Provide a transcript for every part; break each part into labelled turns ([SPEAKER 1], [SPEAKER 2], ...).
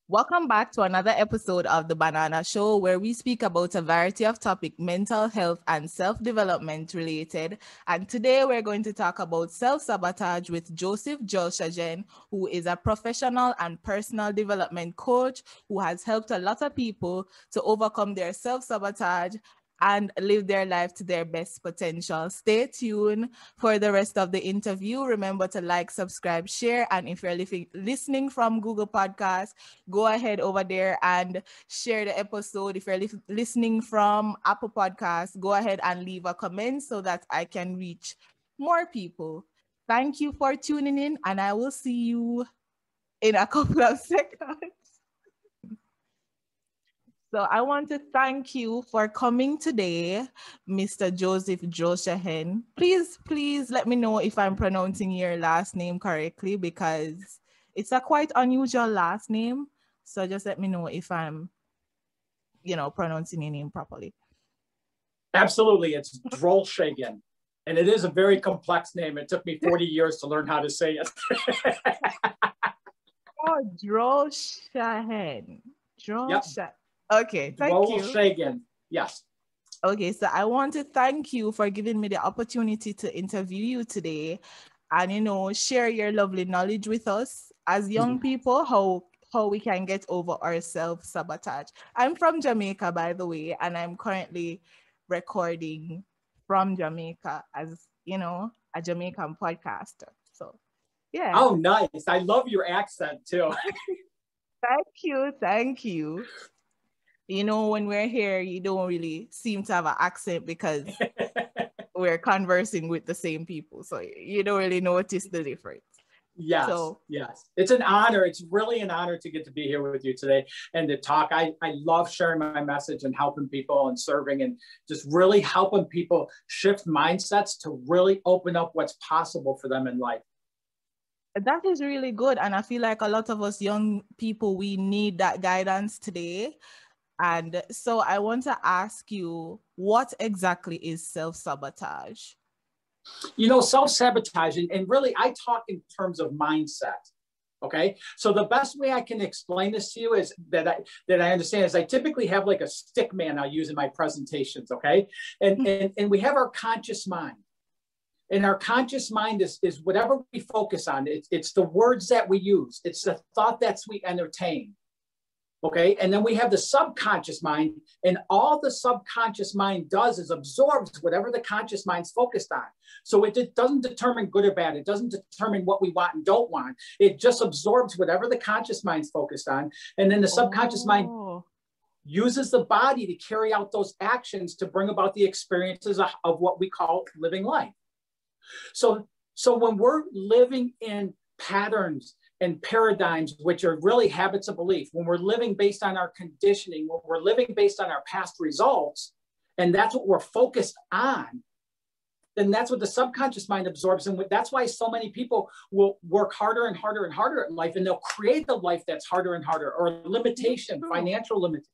[SPEAKER 1] Welcome back to another episode of The Banana Show, where we speak about a variety of topics, mental health and self-development related. And today we're going to talk about self-sabotage with Drolshagen, who is a professional and personal development coach who has helped a lot of people to overcome their self-sabotage and live their life to their best potential. Stay tuned for the rest of the interview. Remember to like, subscribe, share, and if you're listening from Google Podcasts, go ahead over there and share the episode. If you're listening from Apple Podcasts, go ahead and leave a comment so that I can reach more people. Thank you for tuning in, and I will see you in a couple of seconds. So I want to thank you for coming today, Mr. Joseph Drolshagen. Please let me know if I'm pronouncing your last name correctly, because it's a quite unusual last name. So just let me know if I'm, pronouncing your name properly.
[SPEAKER 2] Absolutely. It's Drolshagen. And it is a very complex name. It took me 40 years to learn how to say it.
[SPEAKER 1] Oh, Drolshagen. Drolshagen. Yep. Okay, thank you.
[SPEAKER 2] Drolshagen, yes.
[SPEAKER 1] Okay, so I want to thank you for giving me the opportunity to interview you today and, share your lovely knowledge with us as young people, how we can get over our self-sabotage. I'm from Jamaica, by the way, and I'm currently recording from Jamaica as, a Jamaican podcaster. So, yeah.
[SPEAKER 2] Oh, nice. I love your accent, too.
[SPEAKER 1] Thank you. When we're here, you don't really seem to have an accent because we're conversing with the same people. So you don't really notice the difference.
[SPEAKER 2] Yes, yes. It's an honor. It's really an honor to get to be here with you today and to talk. I love sharing my message and helping people and serving and just really helping people shift mindsets to really open up what's possible for them in life.
[SPEAKER 1] That is really good. And I feel like a lot of us young people, we need that guidance today. And so I want to ask you, what exactly is self-sabotage?
[SPEAKER 2] Self-sabotage, and really I talk in terms of mindset. Okay. So the best way I can explain this to you is that I understand is I typically have like a stick man I use in my presentations. Okay. And we have our conscious mind. And our conscious mind is whatever we focus on. It's the words that we use. It's the thought that we entertain. Okay. And then we have the subconscious mind, and all the subconscious mind does is absorbs whatever the conscious mind's focused on. So it doesn't determine good or bad. It doesn't determine what we want and don't want. It just absorbs whatever the conscious mind's focused on. And then the subconscious mind uses the body to carry out those actions to bring about the experiences of what we call living life. So when we're living in patterns and paradigms, which are really habits of belief, when we're living based on our conditioning, when we're living based on our past results, and that's what we're focused on, then that's what the subconscious mind absorbs. And that's why so many people will work harder and harder and harder in life, and they'll create the life that's harder and harder, or limitation, financial limitation.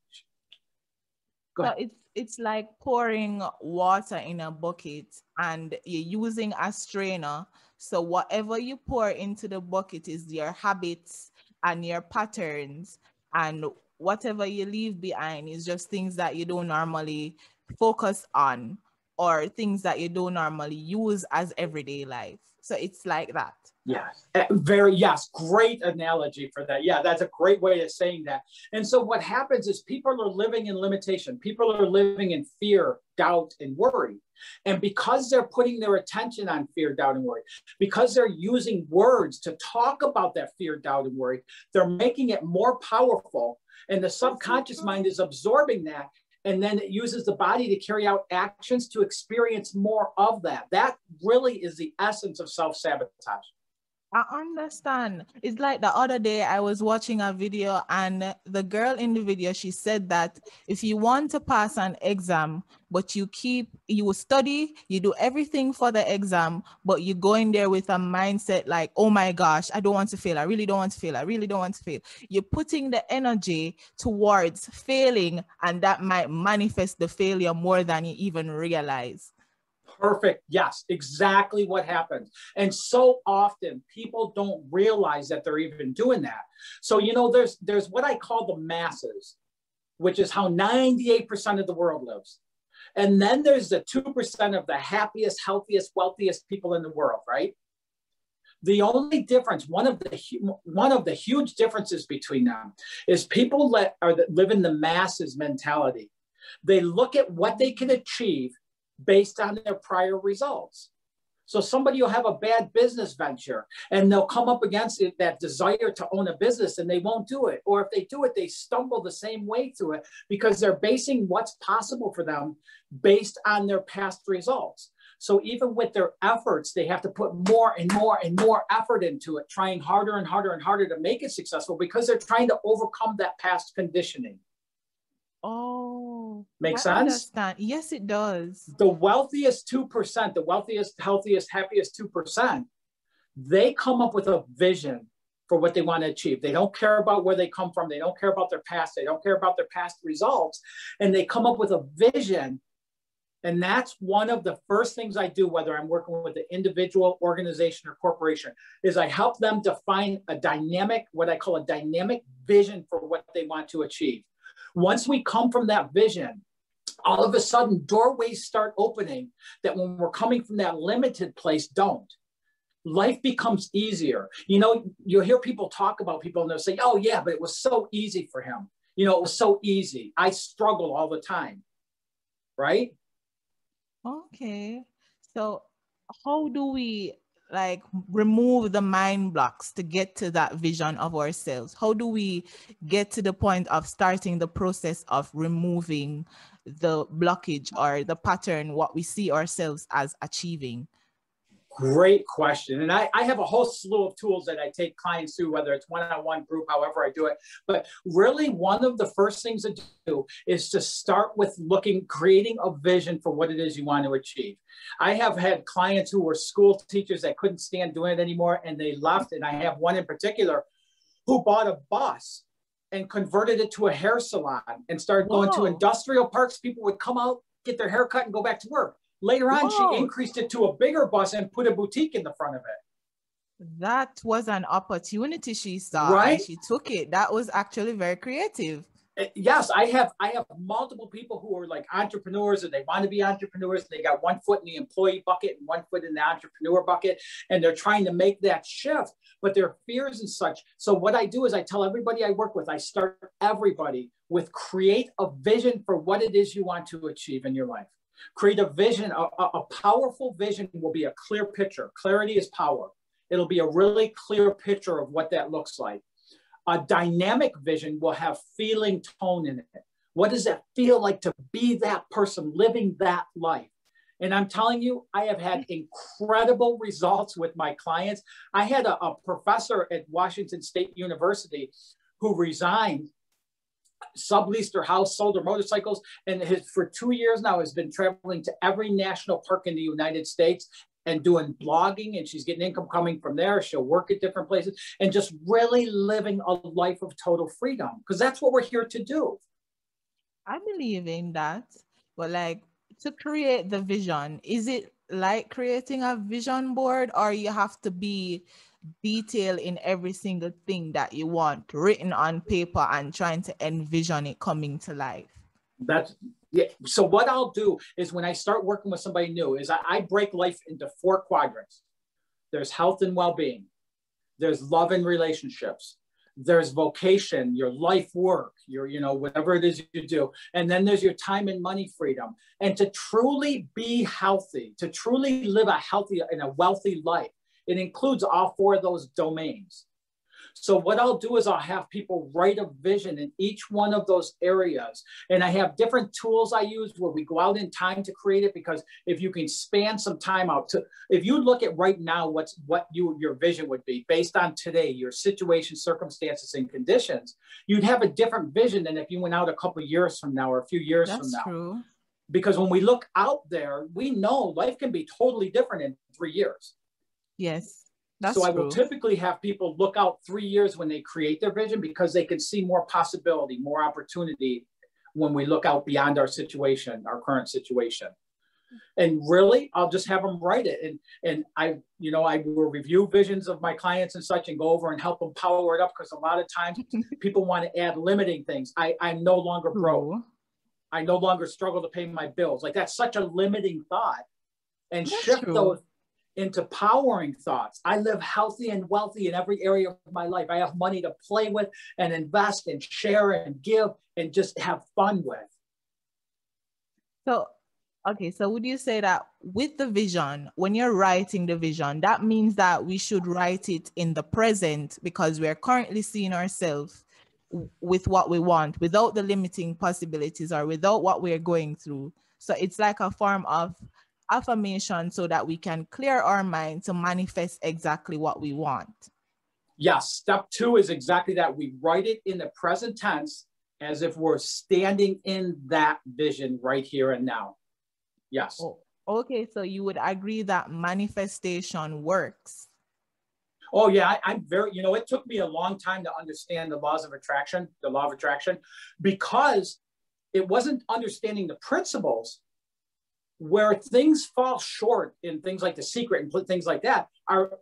[SPEAKER 1] So it's like pouring water in a bucket and you're using a strainer. So whatever you pour into the bucket is your habits and your patterns, and whatever you leave behind is just things that you don't normally focus on or things that you don't normally use as everyday life. So it's like that.
[SPEAKER 2] Yes, great analogy for that. Yeah, that's a great way of saying that. And so what happens is people are living in limitation. People are living in fear, doubt, and worry. And because they're putting their attention on fear, doubt, and worry, because they're using words to talk about that fear, doubt, and worry, they're making it more powerful. And the subconscious mind is absorbing that. And then it uses the body to carry out actions to experience more of that. That really is the essence of self-sabotage.
[SPEAKER 1] I understand. It's like the other day I was watching a video, and the girl in the video, she said that if you want to pass an exam, but you study, you do everything for the exam, but you go in there with a mindset like, oh my gosh, I don't want to fail. I really don't want to fail. I really don't want to fail. You're putting the energy towards failing, and that might manifest the failure more than you even realize.
[SPEAKER 2] Perfect. Yes, exactly what happens. And so often people don't realize that they're even doing that. So, there's what I call the masses, which is how 98% of the world lives. And then there's the 2% of the happiest, healthiest, wealthiest people in the world, right? The only difference, one of the huge differences between them is people live in the masses mentality. They look at what they can achieve based on their prior results. So somebody will have a bad business venture and they'll come up against that desire to own a business and they won't do it. Or if they do it, they stumble the same way through it because they're basing what's possible for them based on their past results. So even with their efforts, they have to put more and more and more effort into it, trying harder and harder and harder to make it successful because they're trying to overcome that past conditioning.
[SPEAKER 1] Oh,
[SPEAKER 2] Make
[SPEAKER 1] I
[SPEAKER 2] sense?
[SPEAKER 1] understand. Yes, it does.
[SPEAKER 2] The wealthiest 2%, the wealthiest, healthiest, happiest 2%, they come up with a vision for what they want to achieve. They don't care about where they come from. They don't care about their past. They don't care about their past results. And they come up with a vision. And that's one of the first things I do, whether I'm working with an individual, organization, or corporation, is I help them define a dynamic, what I call a dynamic vision for what they want to achieve. Once we come from that vision, all of a sudden doorways start opening that when we're coming from that limited place don't. Life becomes easier. You'll hear people talk about people and they'll say, oh yeah, but it was so easy for him. It was so easy. I struggle all the time, right?
[SPEAKER 1] Okay. So how do we remove the mind blocks to get to that vision of ourselves? How do we get to the point of starting the process of removing the blockage or the pattern, what we see ourselves as achieving?
[SPEAKER 2] Great question. And I have a whole slew of tools that I take clients through, whether it's one-on-one, group, however I do it. But really one of the first things to do is to start with creating a vision for what it is you want to achieve. I have had clients who were school teachers that couldn't stand doing it anymore and they left. And I have one in particular who bought a bus and converted it to a hair salon and started going to industrial parks. People would come out, get their hair cut and go back to work. Later on, she increased it to a bigger bus and put a boutique in the front of it.
[SPEAKER 1] That was an opportunity she saw,
[SPEAKER 2] right?
[SPEAKER 1] And she took it. That was actually very creative.
[SPEAKER 2] Yes, I have multiple people who are like entrepreneurs and they want to be entrepreneurs. They got one foot in the employee bucket and one foot in the entrepreneur bucket, and they're trying to make that shift, but their fears and such. So what I do is I tell everybody I work with, I start everybody with create a vision for what it is you want to achieve in your life. Create a vision. A powerful vision will be a clear picture. Clarity is power. It'll be a really clear picture of what that looks like. A dynamic vision will have feeling tone in it. What does it feel like to be that person living that life? And I'm telling you, I have had incredible results with my clients. I had a professor at Washington State University who resigned, subleased her house, sold her motorcycles, and for 2 years now has been traveling to every national park in the United States and doing blogging, and she's getting income coming from there. She'll work at different places and just really living a life of total freedom, because that's what we're here to do.
[SPEAKER 1] I believe in that, but to create the vision, is it like creating a vision board, or you have to be detailed in every single thing that you want written on paper and trying to envision it coming to life?
[SPEAKER 2] Yeah. So what I'll do is when I start working with somebody new is I break life into 4 quadrants. There's health and well-being. There's love and relationships. There's vocation, your life work, your, whatever it is you do. And then there's your time and money freedom. And to truly be healthy, to truly live a healthy and a wealthy life, it includes all 4 of those domains. So what I'll do is I'll have people write a vision in each one of those areas. And I have different tools I use where we go out in time to create it, because if you can span some time out, if you look at right now, what your vision would be based on today, your situation, circumstances, and conditions, you'd have a different vision than if you went out a couple of years from now or a few years from now. That's true. Because when we look out there, we know life can be totally different in 3 years.
[SPEAKER 1] Yes. That's
[SPEAKER 2] so I will typically have people look out 3 years when they create their vision, because they can see more possibility, more opportunity when we look out beyond our situation, our current situation. And really, I'll just have them write it. And I will review visions of my clients and such and go over and help them power it up. Because a lot of times people want to add limiting things. I'm no longer broke. I no longer struggle to pay my bills. Like, that's such a limiting thought. And
[SPEAKER 1] That's
[SPEAKER 2] shift
[SPEAKER 1] true.
[SPEAKER 2] those into powering thoughts. I live healthy and wealthy in every area of my life. I have money to play with and invest and share and give and just have fun with.
[SPEAKER 1] So, okay, so would you say that with the vision, when you're writing the vision, that means that we should write it in the present because we're currently seeing ourselves with what we want without the limiting possibilities or without what we're going through. So it's like a form of affirmation so that we can clear our mind to manifest exactly what we want.
[SPEAKER 2] Yes, step 2 is exactly that. We write it in the present tense as if we're standing in that vision right here and now. Yes.
[SPEAKER 1] Oh, okay, so you would agree that manifestation works.
[SPEAKER 2] Oh yeah, I'm very, it took me a long time to understand the law of attraction, because it wasn't understanding the principles. Where things fall short in things like The Secret and things like that are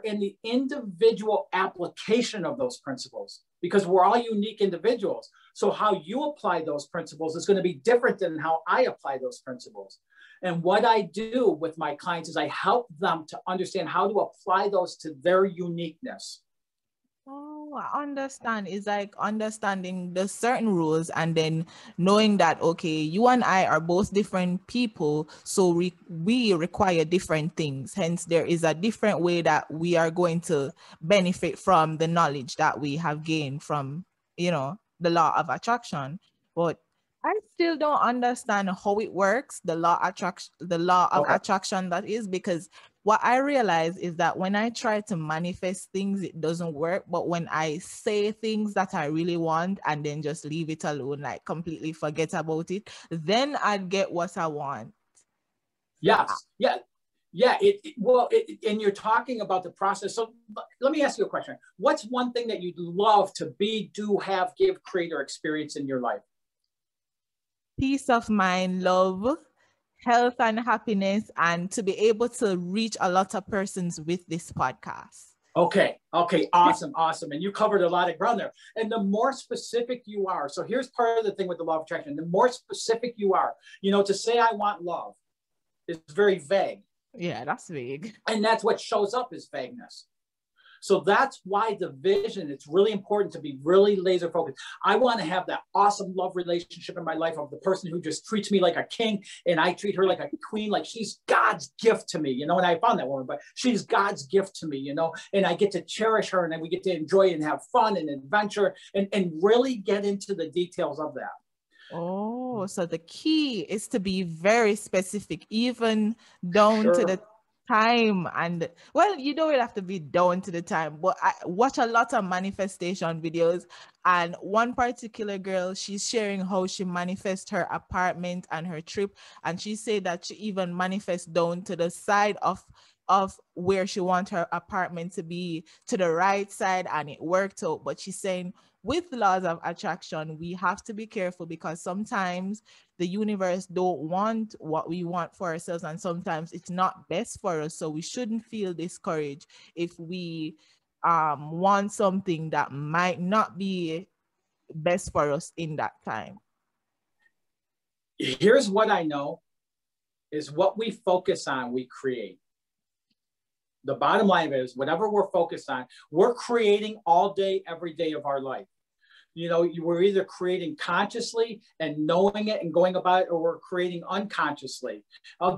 [SPEAKER 2] in the individual application of those principles, because we're all unique individuals. So how you apply those principles is going to be different than how I apply those principles. And what I do with my clients is I help them to understand how to apply those to their uniqueness.
[SPEAKER 1] Oh, I understand. It's like understanding the certain rules and then knowing that, okay, you and I are both different people, so we require different things. Hence, there is a different way that we are going to benefit from the knowledge that we have gained from, the law of attraction. But I still don't understand how it works, the law of attraction, that is, because what I realize is that when I try to manifest things, it doesn't work. But when I say things that I really want and then just leave it alone, like completely forget about it, then I'd get what I want.
[SPEAKER 2] Yes. Yeah. Yeah. And you're talking about the process. So let me ask you a question. What's one thing that you'd love to be, do, have, give, create, or experience in your life?
[SPEAKER 1] Peace of mind, love, health and happiness, and to be able to reach a lot of persons with this podcast.
[SPEAKER 2] Okay. Awesome. And you covered a lot of ground there. And the more specific you are, so here's part of the thing with the law of attraction. The more specific you are, to say I want love is very vague.
[SPEAKER 1] Yeah, that's vague.
[SPEAKER 2] And that's what shows up is vagueness. So that's why the vision, it's really important to be really laser focused. I want to have that awesome love relationship in my life of the person who just treats me like a king and I treat her like a queen, like she's God's gift to me, and I found that woman, but she's God's gift to me, and I get to cherish her, and then we get to enjoy and have fun and adventure and really get into the details of that.
[SPEAKER 1] Oh, so the key is to be very specific, even down to the time. And well, you don't really have to be down to the time, but I watch a lot of manifestation videos, and one particular girl, she's sharing how she manifests her apartment and her trip, and she said that she even manifests down to the side of where she wants her apartment to be, to the right side, and it worked out. But she's saying with laws of attraction, we have to be careful because sometimes the universe don't want what we want for ourselves, and sometimes it's not best for us. So we shouldn't feel discouraged if we want something that might not be best for us in that time.
[SPEAKER 2] Here's what I know is what we focus on, we create. The bottom line is whatever we're focused on, we're creating all day, every day of our life. We're either creating consciously and knowing it and going about it, or we're creating unconsciously.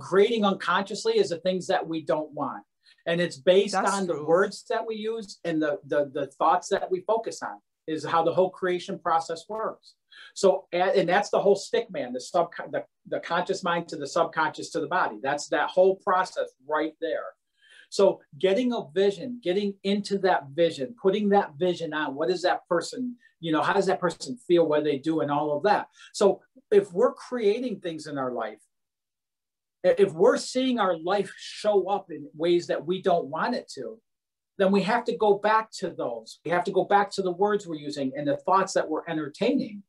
[SPEAKER 2] Creating unconsciously is the things that we don't want. And it's based on the words that we use and the thoughts that we focus on is how the whole creation process works. So, and that's the whole stick man, the conscious mind to the subconscious to the body. That's that whole process right there. So getting a vision, getting into that vision, putting that vision on, what is that person, how does that person feel, what they do, and all of that. So if we're creating things in our life, if we're seeing our life show up in ways that we don't want it to, then we have to go back to those. We have to go back to the words we're using and the thoughts that we're entertaining.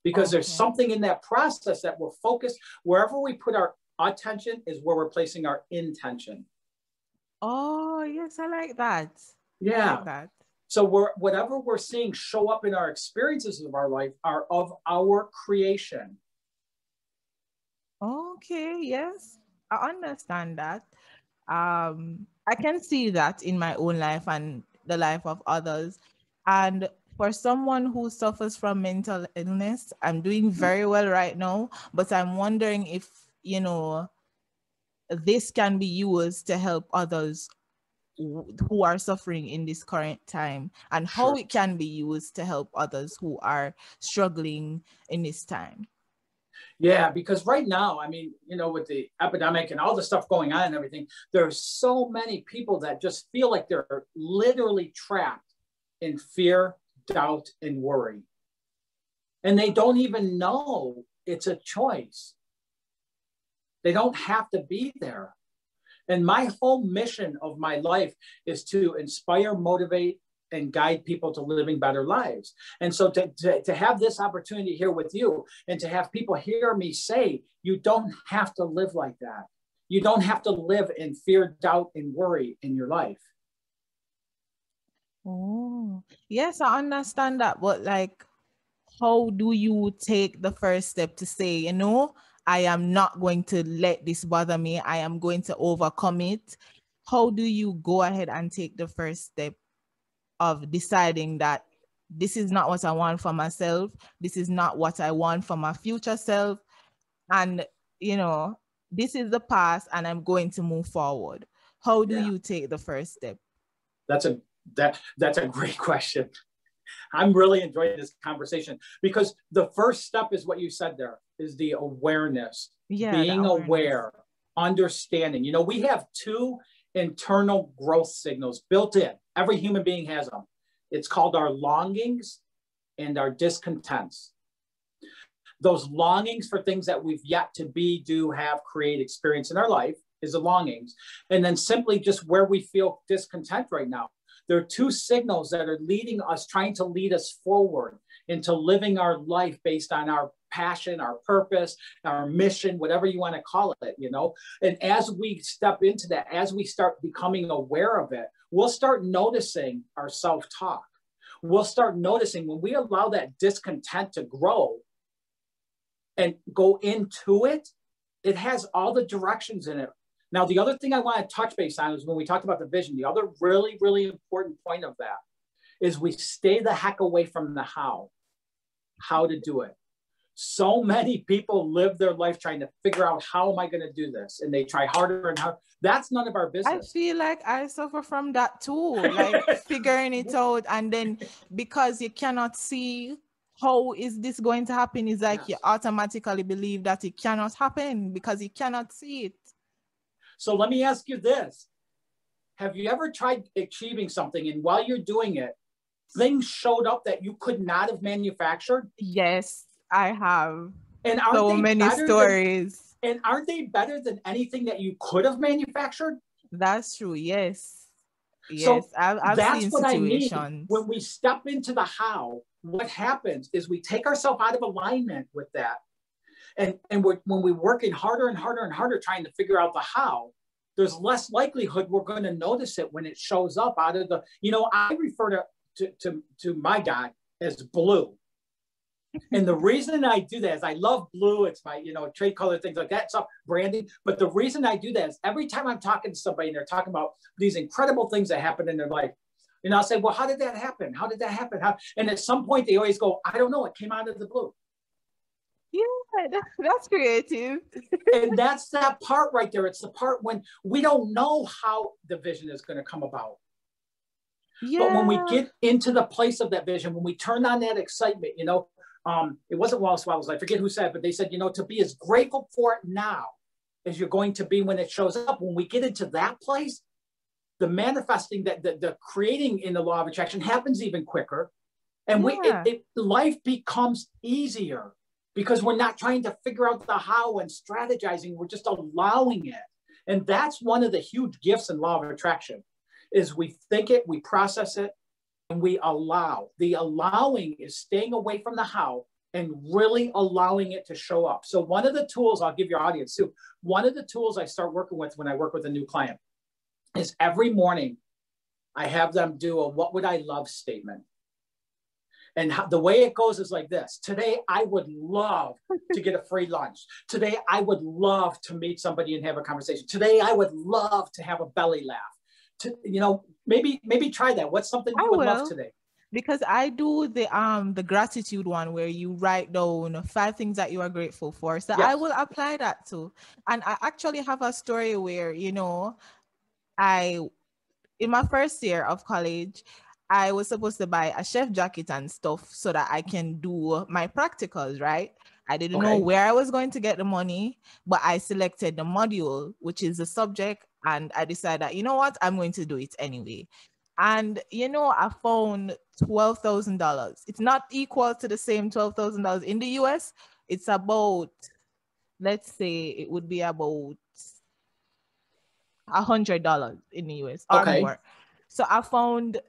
[SPEAKER 2] Because there's something in that process that we're focused, wherever we put our Attention is where we're placing our intention.
[SPEAKER 1] Oh, yes, I like that. I
[SPEAKER 2] Yeah.
[SPEAKER 1] like that.
[SPEAKER 2] So whatever we're seeing show up in our experiences of our life are of our creation.
[SPEAKER 1] Okay, yes, I understand that. I can see that in my own life and the life of others. And for someone who suffers from mental illness, I'm doing very well right now, but I'm wondering if, this can be used to help others who are suffering in this current time, and how
[SPEAKER 2] Sure.
[SPEAKER 1] it can be used to help others who are struggling in this time.
[SPEAKER 2] Yeah, because right now, I mean, with the epidemic and all the stuff going on and everything, there's so many people that just feel like they're literally trapped in fear, doubt, and worry. And they don't even know it's a choice. They don't have to be there. And my whole mission of my life is to inspire, motivate, and guide people to living better lives. And so to have this opportunity here with you and to have people hear me say, you don't have to live like that. You don't have to live in fear, doubt, and worry in your life.
[SPEAKER 1] Oh, yes, I understand that. But like, how do you take the first step to say, I am not going to let this bother me. I am going to overcome it. How do you go ahead and take the first step of deciding that this is not what I want for myself? This is not what I want for my future self. And, this is the past and I'm going to move forward. How do you take the first step?
[SPEAKER 2] That's a great question. I'm really enjoying this conversation because the first step is what you said there, is the awareness, being aware, understanding. We have two internal growth signals built in. Every human being has them. It's called our longings and our discontents. Those longings for things that we've yet to be, do, have, create, experience in our life is the longings. And then simply just where we feel discontent right now. There are two signals that are leading us, trying to lead us forward into living our life based on our passion, our purpose, our mission, whatever you want to call it, And as we step into that, as we start becoming aware of it, we'll start noticing our self-talk. We'll start noticing when we allow that discontent to grow and go into it, it has all the directions in it. Now, the other thing I want to touch base on is when we talked about the vision, the other really, really important point of that is we stay the heck away from the how to do it. So many people live their life trying to figure out, how am I going to do this? And they try harder and harder. That's none of our business.
[SPEAKER 1] I feel like I suffer from that too, like figuring it out. And then because you cannot see how is this going to happen, is like you automatically believe that it cannot happen because you cannot see it.
[SPEAKER 2] So let me ask you this. Have you ever tried achieving something and while you're doing it, things showed up that you could not have manufactured?
[SPEAKER 1] Yes, I have.
[SPEAKER 2] And
[SPEAKER 1] so many stories.
[SPEAKER 2] And aren't they better than anything that you could have manufactured?
[SPEAKER 1] That's true. Yes.
[SPEAKER 2] So
[SPEAKER 1] I've
[SPEAKER 2] that's
[SPEAKER 1] seen
[SPEAKER 2] what
[SPEAKER 1] situations.
[SPEAKER 2] I mean. When we step into the how, what happens is we take ourselves out of alignment with that. And when we're working harder and harder and harder trying to figure out the how, there's less likelihood we're going to notice it when it shows up out of the, I refer to my guy as blue. And the reason I do that is I love blue. It's my, trade color, things like that, stuff, branding. But the reason I do that is every time I'm talking to somebody and they're talking about these incredible things that happen in their life, and I'll say, well, how did that happen? How did that happen? And at some point they always go, I don't know. It came out of the blue.
[SPEAKER 1] Yeah, that's creative.
[SPEAKER 2] And that's that part right there. It's the part when we don't know how the vision is going to come about. Yeah. But when we get into the place of that vision, when we turn on that excitement, it wasn't Wallace Wattles, I forget who said it, but they said, to be as grateful for it now as you're going to be when it shows up. When we get into that place, the manifesting, that the creating in the law of attraction happens even quicker. And life becomes easier because we're not trying to figure out the how and strategizing. We're just allowing it. And that's one of the huge gifts in law of attraction is we think it, we process it, and we allow. The allowing is staying away from the how and really allowing it to show up. So one of the tools I'll give your audience too, one of the tools I start working with when I work with a new client is every morning I have them do a what would I love statement. And the way it goes is like this. Today, I would love to get a free lunch. Today, I would love to meet somebody and have a conversation. Today, I would love to have a belly laugh. Maybe try that. What's something you would love today?
[SPEAKER 1] Because I do the gratitude one where you write down 5 things that you are grateful for. So yes. I will apply that too. And I actually have a story where, in my first year of college, I was supposed to buy a chef jacket and stuff so that I can do my practicals, right? I didn't know where I was going to get the money, but I selected the module, which is the subject, and I decided that, you know what, I'm going to do it anyway. And, I found $12,000. It's not equal to the same $12,000 in the US. It's about, let's say it would be about $100 in the US or more. So I found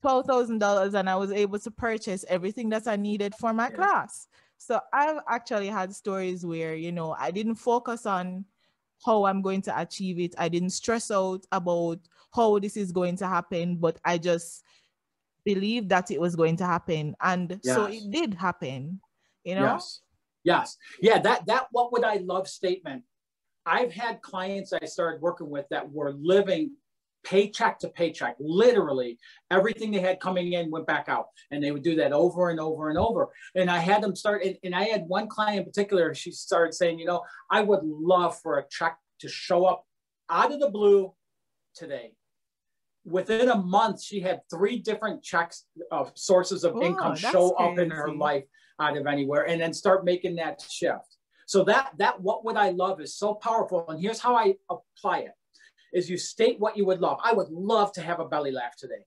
[SPEAKER 1] $12,000 and I was able to purchase everything that I needed for my class. So I've actually had stories where, I didn't focus on how I'm going to achieve it. I didn't stress out about how this is going to happen, but I just believed that it was going to happen. And so it did happen,
[SPEAKER 2] Yes. Yeah, that what would I love statement. I've had clients I started working with that were living paycheck to paycheck. Literally everything they had coming in went back out, and they would do that over and over and over. And I had them start, and I had one client in particular, she started saying, I would love for a check to show up out of the blue today. Within a month, she had 3 different checks of sources of income show up in her life out of anywhere, and then start making that shift. So that what would I love is so powerful. And here's how I apply it. Is you state what you would love. I would love to have a belly laugh today.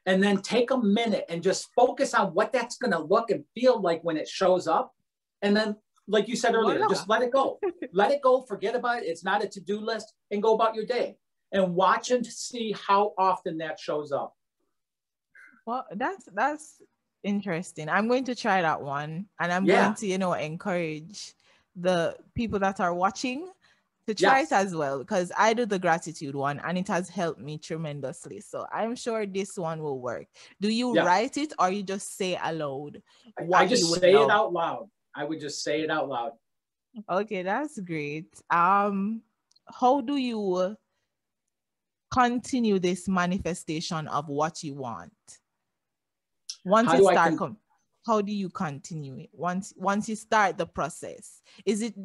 [SPEAKER 2] And then take a minute and just focus on what that's going to look and feel like when it shows up. And then, like you said earlier, just let it go. Let it go. Forget about it. It's not a to-do list, and go about your day. And watch and see how often that shows up.
[SPEAKER 1] Well, that's interesting. I'm going to try that one. And I'm going to, encourage the people that are watching to try it as well, because I do the gratitude one and it has helped me tremendously. So I'm sure this one will work. Do you write it, or you just say aloud?
[SPEAKER 2] I just say it out loud. I would just say it out loud.
[SPEAKER 1] Okay, that's great. How do you continue this manifestation of what you want? How do you continue it once you start the process? Is it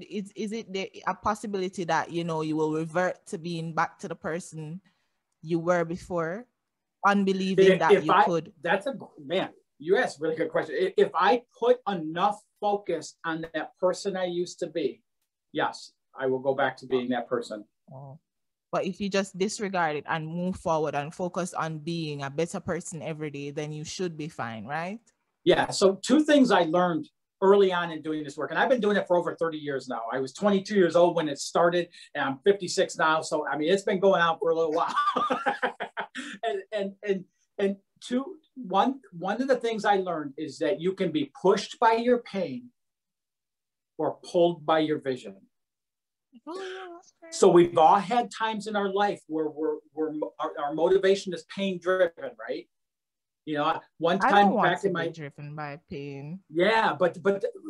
[SPEAKER 1] a possibility that you will revert to being back to the person you were before, unbelieving that you could?
[SPEAKER 2] That's you asked a really good question. If I put enough focus on that person I used to be, yes, I will go back to being that person.
[SPEAKER 1] But if you just disregard it and move forward and focus on being a better person every day, then you should be fine, right?
[SPEAKER 2] Yeah. So 2 things I learned early on in doing this work, and I've been doing it for over 30 years now. I was 22 years old when it started, and I'm 56 now. So, I mean, it's been going on for a little while. One of the things I learned is that you can be pushed by your pain or pulled by your vision. So we've all had times in our life where our motivation is pain driven, right? One time back in my
[SPEAKER 1] driven by pain.
[SPEAKER 2] Yeah, but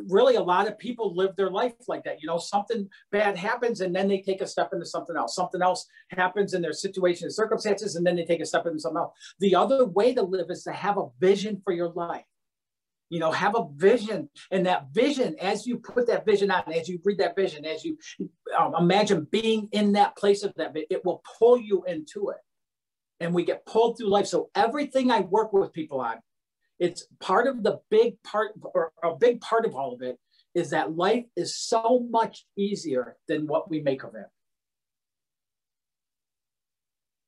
[SPEAKER 2] really a lot of people live their life like that. Something bad happens and then they take a step into something else. Something else happens in their situation and circumstances, and then they take a step into something else. The other way to live is to have a vision for your life. Have a vision, and that vision, as you put that vision out, and as you read that vision, as you imagine being in that place of that, it will pull you into it. And we get pulled through life. So everything I work with people on, it's part of the big part, or a big part of all of it, is that life is so much easier than what we make of it.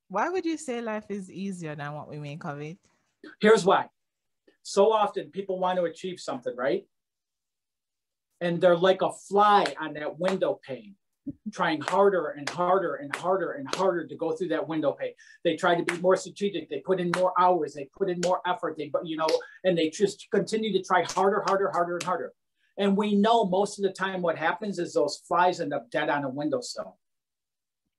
[SPEAKER 1] Why would you say life is easier than what we make of it?
[SPEAKER 2] Here's why. So often people want to achieve something, right? And they're like a fly on that window pane, trying harder and harder and harder and harder to go through that window pane. They try to be more strategic. They put in more hours. They put in more effort. And they just continue to try harder, harder, harder, and harder. And we know most of the time what happens is those flies end up dead on a windowsill.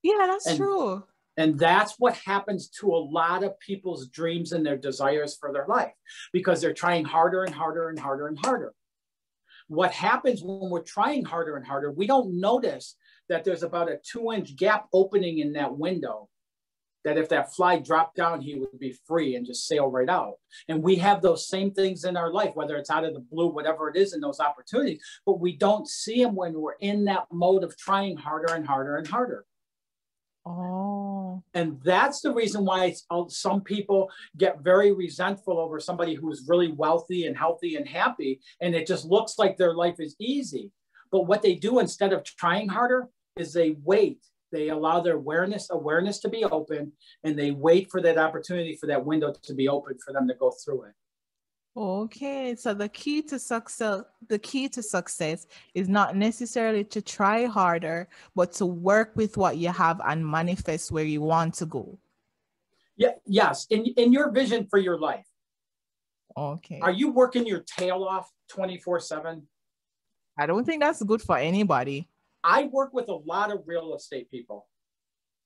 [SPEAKER 1] Yeah, that's
[SPEAKER 2] And
[SPEAKER 1] true.
[SPEAKER 2] And that's what happens to a lot of people's dreams and their desires for their life, because they're trying harder and harder and harder and harder. What happens when we're trying harder and harder, we don't notice that there's about a 2-inch gap opening in that window, that if that fly dropped down, he would be free and just sail right out. And we have those same things in our life, whether it's out of the blue, whatever it is, in those opportunities, but we don't see them when we're in that mode of trying harder and harder and harder.
[SPEAKER 1] Oh.
[SPEAKER 2] And that's the reason why some people get very resentful over somebody who's really wealthy and healthy and happy, and it just looks like their life is easy. But what they do instead of trying harder is they wait. They allow their awareness to be open, and they wait for that opportunity, for that window to be open for them to go through it.
[SPEAKER 1] Okay, so the key to success is not necessarily to try harder, but to work with what you have and manifest where you want to go.
[SPEAKER 2] Yeah, yes, in your vision for your life.
[SPEAKER 1] Okay.
[SPEAKER 2] Are you working your tail off 24/7?
[SPEAKER 1] I don't think that's good for anybody.
[SPEAKER 2] I work with a lot of real estate people,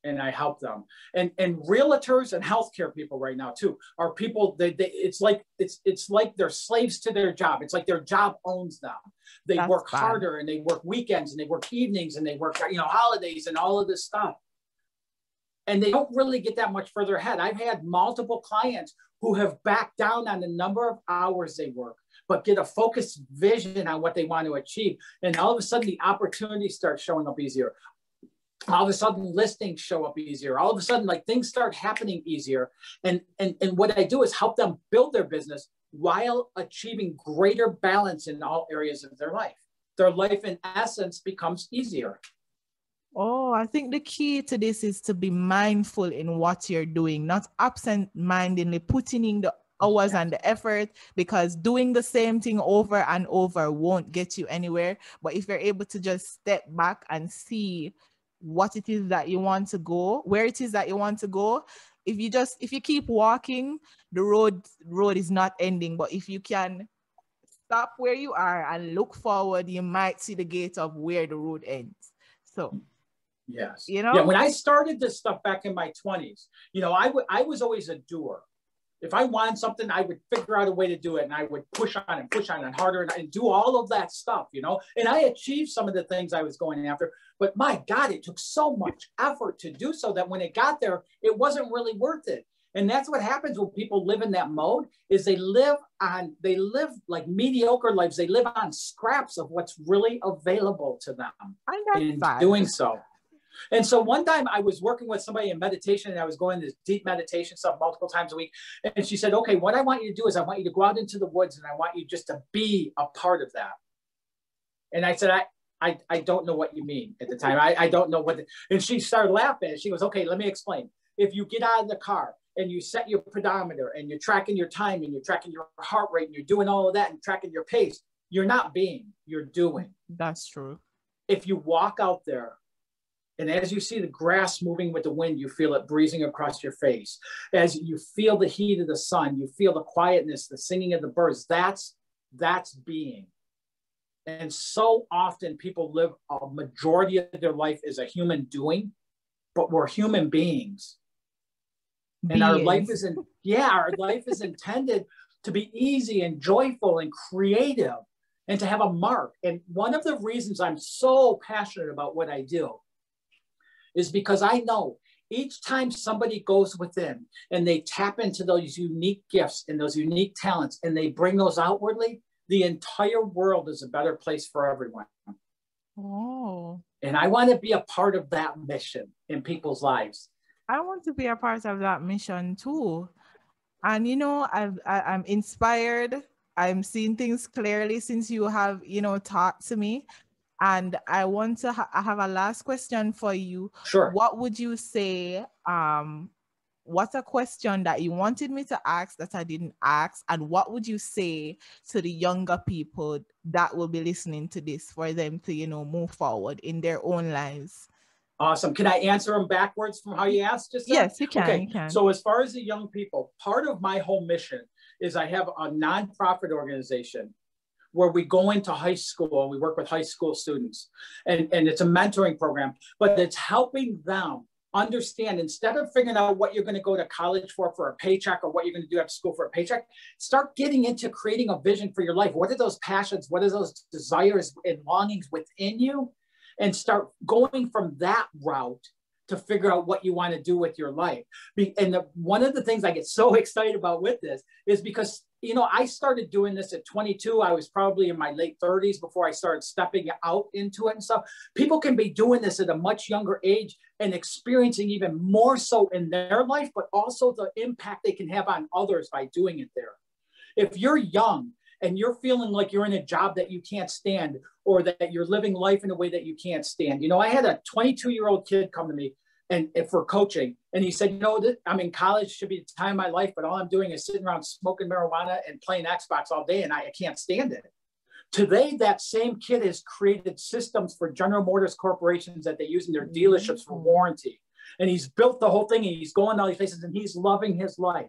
[SPEAKER 2] and I help them. And realtors and healthcare people right now too are people that it's like they're slaves to their job. It's like their job owns them. They work harder, and they work weekends, and they work evenings, and they work holidays and all of this stuff. And they don't really get that much further ahead. I've had multiple clients who have backed down on the number of hours they work, but get a focused vision on what they want to achieve. And all of a sudden the opportunities start showing up easier. All of a sudden listings show up easier. All of a sudden, like, things start happening easier. And what I do is help them build their business while achieving greater balance in all areas of their life. Their life in essence becomes easier.
[SPEAKER 1] Oh, I think the key to this is to be mindful in what you're doing, not absent-mindedly putting in the hours and the effort, because doing the same thing over and over won't get you anywhere. But if you're able to just step back and see what it is that you want to go, where it is that you want to go, if you keep walking, the road is not ending. But if you can stop where you are and look forward, you might see the gate of where the road ends. So
[SPEAKER 2] yes,
[SPEAKER 1] yeah,
[SPEAKER 2] when I started this stuff back in my 20s, I was always a doer. If I wanted something, I would figure out a way to do it, and I would push on and harder and do all of that stuff, and I achieved some of the things I was going after. But my God, it took so much effort to do so that when it got there, it wasn't really worth it. And that's what happens when people live in that mode, is they live like mediocre lives. They live on scraps of what's really available to them in doing so. And so one time I was working with somebody in meditation, and I was going to this deep meditation stuff multiple times a week. And she said, okay, what I want you to do is I want you to go out into the woods, and I want you just to be a part of that. And I said, I don't know what you mean at the time. I don't know what. And she started laughing. And she goes, okay, let me explain. If you get out of the car and you set your pedometer and you're tracking your time and you're tracking your heart rate and you're doing all of that and tracking your pace, you're not being, you're doing.
[SPEAKER 1] That's true.
[SPEAKER 2] If you walk out there, and as you see the grass moving with the wind, you feel it breezing across your face. As you feel the heat of the sun, you feel the quietness, the singing of the birds. That's being. And so often people live a majority of their life as a human doing, but we're human beings. And our life is intended to be easy and joyful and creative and to have a mark. And one of the reasons I'm so passionate about what I do is because I know each time somebody goes within and they tap into those unique gifts and those unique talents and they bring those outwardly, the entire world is a better place for everyone.
[SPEAKER 1] Oh.
[SPEAKER 2] And I want to be a part of that mission in people's lives.
[SPEAKER 1] I want to be a part of that mission too. And, I'm inspired. I'm seeing things clearly since you have, talked to me. And I want to I have a last question for you.
[SPEAKER 2] Sure.
[SPEAKER 1] What would you say? What's a question that you wanted me to ask that I didn't ask? And what would you say to the younger people that will be listening to this for them to, move forward in their own lives?
[SPEAKER 2] Awesome. Can I answer them backwards from how you asked just then?
[SPEAKER 1] Yes, you can.
[SPEAKER 2] Okay.
[SPEAKER 1] You can.
[SPEAKER 2] So as far as the young people, part of my whole mission is I have a nonprofit organization where we go into high school and we work with high school students, and it's a mentoring program, but it's helping them understand, instead of figuring out what you're going to go to college for a paycheck, or what you're going to do after school for a paycheck, start getting into creating a vision for your life. What are those passions? What are those desires and longings within you? And start going from that route to figure out what you want to do with your life. And one of the things I get so excited about with this is because, you know, I started doing this at 22. I was probably in my late 30s before I started stepping out into it and stuff. People can be doing this at a much younger age and experiencing even more so in their life, but also the impact they can have on others by doing it there. If you're young and you're feeling like you're in a job that you can't stand, or that you're living life in a way that you can't stand. You know, I had a 22-year-old kid come to me and for coaching, and he said, you know, I'm in college, should be the time of my life, but all I'm doing is sitting around smoking marijuana and playing Xbox all day, and I can't stand it. Today, that same kid has created systems for General Motors corporations that they use in their dealerships for warranty. And he's built the whole thing, and he's going to all these places, and he's loving his life.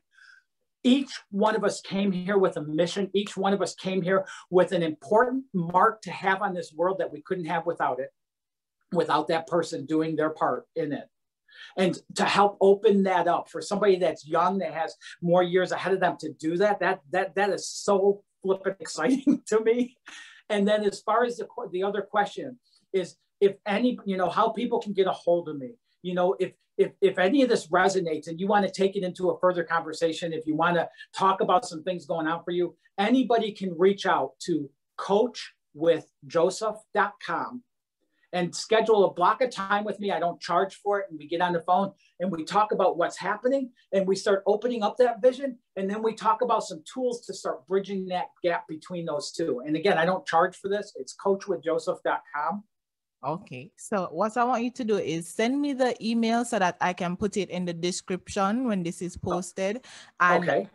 [SPEAKER 2] Each one of us came here with a mission. Each one of us came here with an important mark to have on this world that we couldn't have without it, without that person doing their part in it. And to help open that up for somebody that's young, that has more years ahead of them to do that, that is so flippin' exciting to me. And then as far as the other question is, if any, you know, how people can get a hold of me, you know, if any of this resonates and you want to take it into a further conversation, if you want to talk about some things going on for you, anybody can reach out to coachwithjoseph.com and schedule a block of time with me. I don't charge for it. And we get on the phone and we talk about what's happening, and we start opening up that vision. And then we talk about some tools to start bridging that gap between those two. And again, I don't charge for this. It's coachwithjoseph.com.
[SPEAKER 1] Okay, so what I want you to do is send me the email so that I can put it in the description when this is posted. And
[SPEAKER 2] okay.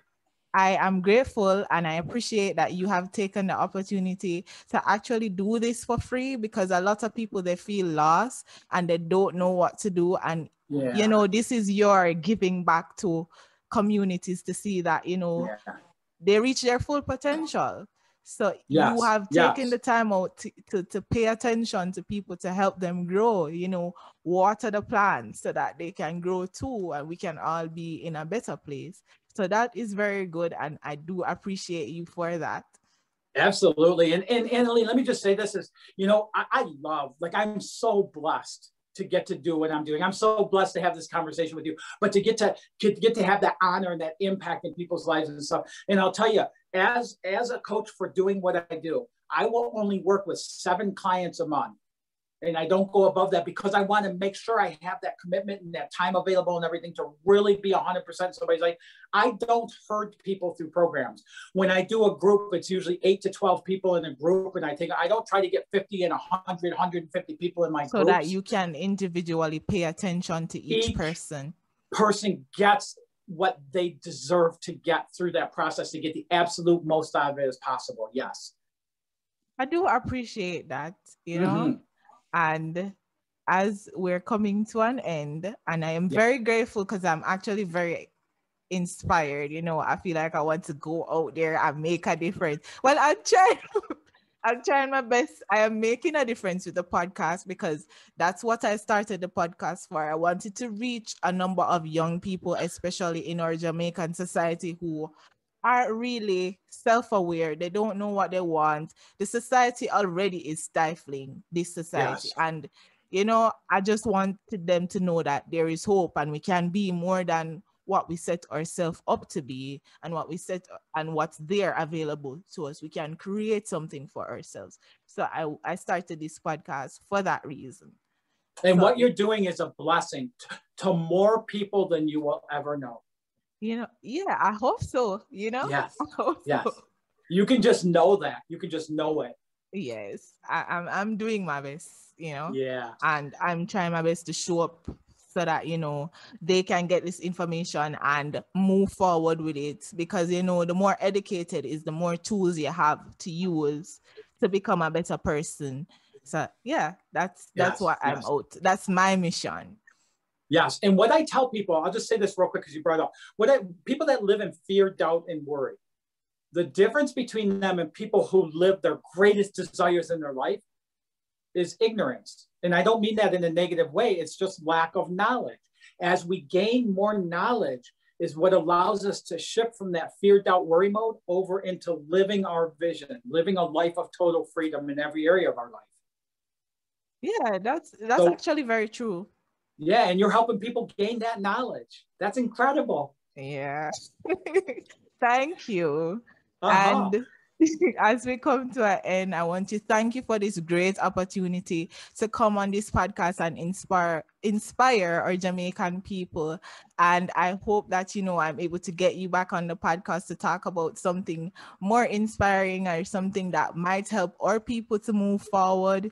[SPEAKER 1] I am grateful and I appreciate that you have taken the opportunity to actually do this for free, because a lot of people, they feel lost and they don't know what to do. And, you know, this is your giving back to communities to see that, you know, they reach their full potential. So you have taken the time out to pay attention to people, to help them grow, you know, water the plants so that they can grow too, and we can all be in a better place. So that is very good, and I do appreciate you for that.
[SPEAKER 2] Absolutely. And Annalie, let me just say this is, you know, I love, like, I'm so blessed to get to do what I'm doing. I'm so blessed to have this conversation with you, but to get to have that honor and that impact in people's lives and stuff. And I'll tell you, as a coach for doing what I do, I will only work with 7 clients a month. And I don't go above that, because I want to make sure I have that commitment and that time available and everything to really be 100%. Somebody's like, I don't herd people through programs. When I do a group, it's usually 8 to 12 people in a group. And I don't try to get 50 and 100, 150 people in my group.
[SPEAKER 1] So that you can individually pay attention to each person.
[SPEAKER 2] Person gets what they deserve to get through that process to get the absolute most out of it as possible. Yes.
[SPEAKER 1] I do appreciate that, you know. And as we're coming to an end, and I am very grateful, because I'm actually very inspired. You know, I feel like I want to go out there and make a difference. Well, I'm trying my best. I am making a difference with the podcast, because that's what I started the podcast for. I wanted to reach a number of young people, especially in our Jamaican society, who are really self-aware. They don't know what they want. The society already is stifling this society. And, you know, I just wanted them to know that there is hope, and we can be more than what we set ourselves up to be, and what we set and what's there available to us. We can create something for ourselves. So I started this podcast for that reason.
[SPEAKER 2] And what you're doing is a blessing to more people than you will ever know.
[SPEAKER 1] You know, yeah, I hope so, you know?
[SPEAKER 2] Yes.
[SPEAKER 1] I hope so.
[SPEAKER 2] You can just know that. You can just know it.
[SPEAKER 1] Yes. I'm doing my best, you know?
[SPEAKER 2] Yeah.
[SPEAKER 1] And I'm trying my best to show up so that, you know, they can get this information and move forward with it. Because, you know, the more educated is, the more tools you have to use to become a better person. So, yeah, that's what I'm out. That's my mission.
[SPEAKER 2] Yes. And what I tell people, I'll just say this real quick because you brought it up. People that live in fear, doubt, and worry, The difference between them and people who live their greatest desires in their life is ignorance. And I don't mean that in a negative way. It's just lack of knowledge. As we gain more knowledge is what allows us to shift from that fear, doubt, worry mode over into living our vision, living a life of total freedom in every area of our life.
[SPEAKER 1] Yeah, that's actually very true.
[SPEAKER 2] Yeah, and you're helping people gain that knowledge. That's incredible.
[SPEAKER 1] Yeah. Thank you.
[SPEAKER 2] Uh-huh.
[SPEAKER 1] And as we come to an end, I want to thank you for this great opportunity to come on this podcast and inspire our Jamaican people. And I hope that, I'm able to get you back on the podcast to talk about something more inspiring or something that might help our people to move forward,